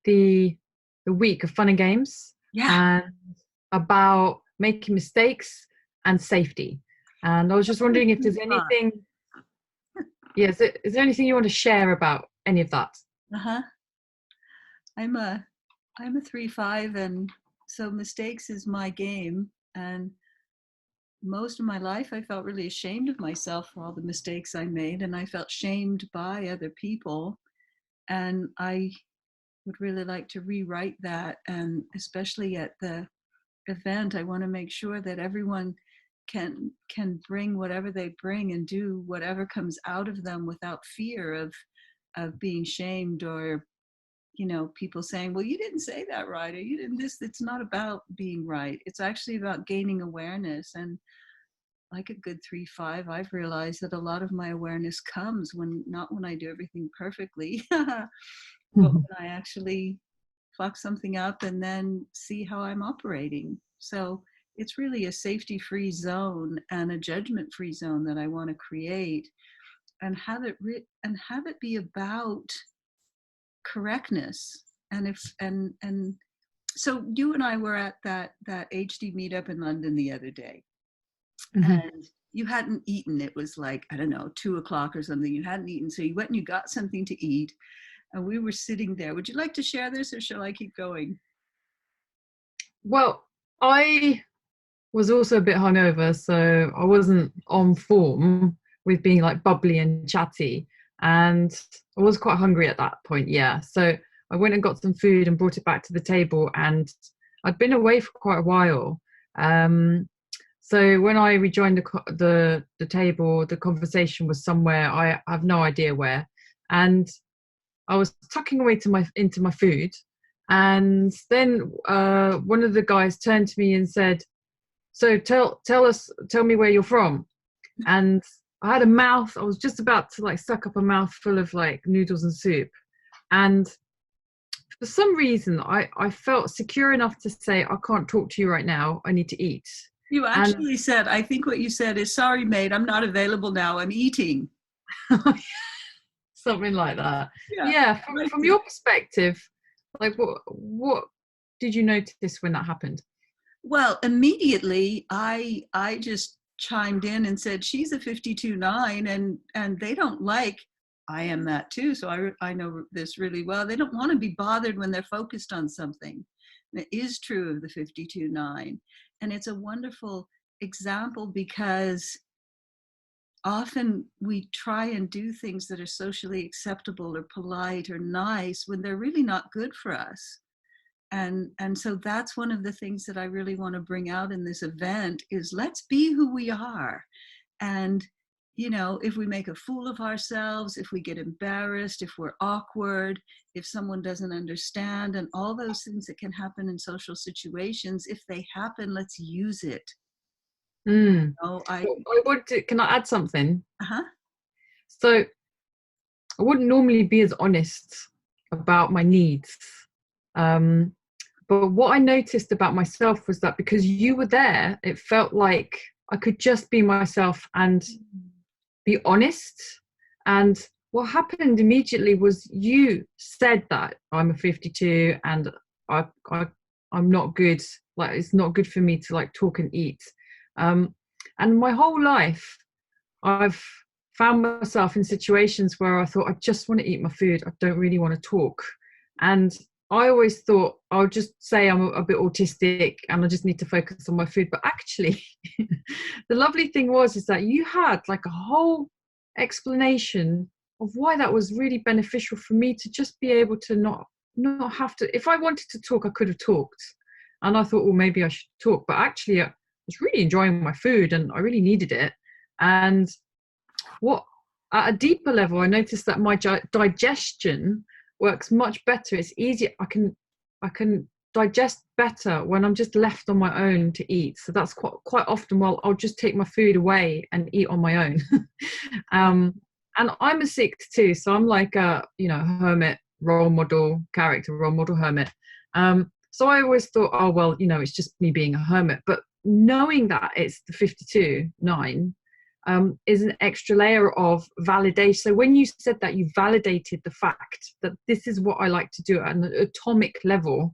the week of fun and games Yeah. and about making mistakes and safety. And I was just wondering if there's Fun. anything, yeah, is there anything you want to share about any of that? Uh-huh. I'm a I'm a 3-5, and so mistakes is my game. And most of my life I felt really ashamed of myself for all the mistakes I made, and I felt shamed by other people. And I would really like to rewrite that, and especially at the event I want to make sure that everyone can bring whatever they bring and do whatever comes out of them without fear of being shamed, or people saying, well, you didn't say that right, or you didn't this. It's not about being right, it's actually about gaining awareness. And like a good 3-5, I've realized that a lot of my awareness comes when not when I do everything perfectly, but Mhm. when I actually fuck something up and then see how I'm operating. So it's really a safety free zone and a judgment free zone that I want to create, and have it be about correctness. And if and so you and I were at that HD meetup in London the other day, Mhm. and you hadn't eaten. It was like, I don't know, 2 o'clock or something. You hadn't eaten, so you went and you got something to eat, and we were sitting there. Would you like to share this, or shall I keep going? Well, I was also a bit hungover, so I wasn't on form with being like bubbly and chatty. And I was quite hungry at that point, yeah. So I went and got some food and brought it back to the table. And I'd been away for quite a while. So when I rejoined the table, the conversation was somewhere I have no idea where, and I was tucking away to my into my food, and then one of the guys turned to me and said, so tell me where you're from. And I had a mouth, I was just about to like suck up a mouthful of like noodles and soup. And for some reason, I felt secure enough to say, I can't talk to you right now. I need to eat. You And actually said, I think what you said is, sorry, mate, I'm not available now. I'm eating. something like that. Yeah. Yeah, Like from that. your perspective, like what did you notice when that happened? Well, immediately I just chimed in and said, she's a 52-9, and they don't like, I am that too. So I know this really well. They don't want to be bothered when they're focused on something. And it is true of the 52-9. And it's a wonderful example, because often we try and do things that are socially acceptable or polite or nice when they're really not good for us. And so that's one of the things that I really want to bring out in this event is, let's be who we are. And if we make a fool of ourselves, if we get embarrassed, if we're awkward, if someone doesn't understand, and all those things that can happen in social situations, if they happen, let's use it. Mm. Oh, Well, I want to, can I add something? uh-huh. So I wouldn't normally be as honest about my needs. Um, but what I noticed about myself was that because you were there, it felt like I could just be myself and be honest. And what happened immediately was you said that I'm a 52 and I, I I'm not good. Like it's not good for me to like talk and eat. Um, and my whole life, I've found myself in situations where I thought I just want to eat my food. I don't really want to talk. And I always thought I'll just say I'm a bit autistic and I just need to focus on my food. But actually, the lovely thing was is that you had like a whole explanation of why that was really beneficial for me to just be able to not have to. If I wanted to talk, I could have talked. And I thought, well, maybe I should talk. But actually, I was really enjoying my food and I really needed it. And what at a deeper level, I noticed that my digestion works much better. It's easier. I can digest better when I'm just left on my own to eat. So that's quite often. Well, I'll just take my food away and eat on my own. um, and I'm a 6 too, so I'm like a hermit role model character, role model hermit. So I always thought, oh well, it's just me being a hermit. But knowing that it's the 52-9 is an extra layer of validation. So when you said that, you validated the fact that this is what I like to do at an atomic level,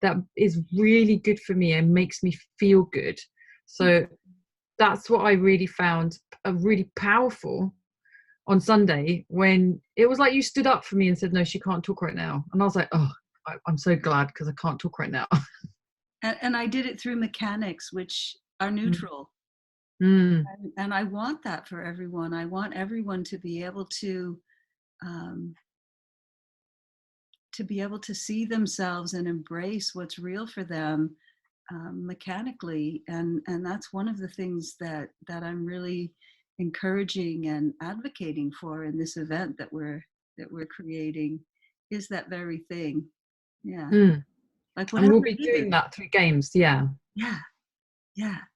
that is really good for me and makes me feel good. So that's what I really found really powerful on Sunday, when it was like you stood up for me and said, no, she can't talk right now. And I was like, oh, I'm so glad, because I can't talk right now. And I did it through mechanics, which are neutral. Mm. And I want that for everyone. I want everyone um, to be able to see themselves and embrace what's real for them, mechanically. And that's one of the things that I'm really encouraging and advocating for in this event that we're creating, is that very thing. Yeah. Mm. Like And whatever we'll be it is. doing that through games. Yeah. Yeah. Yeah.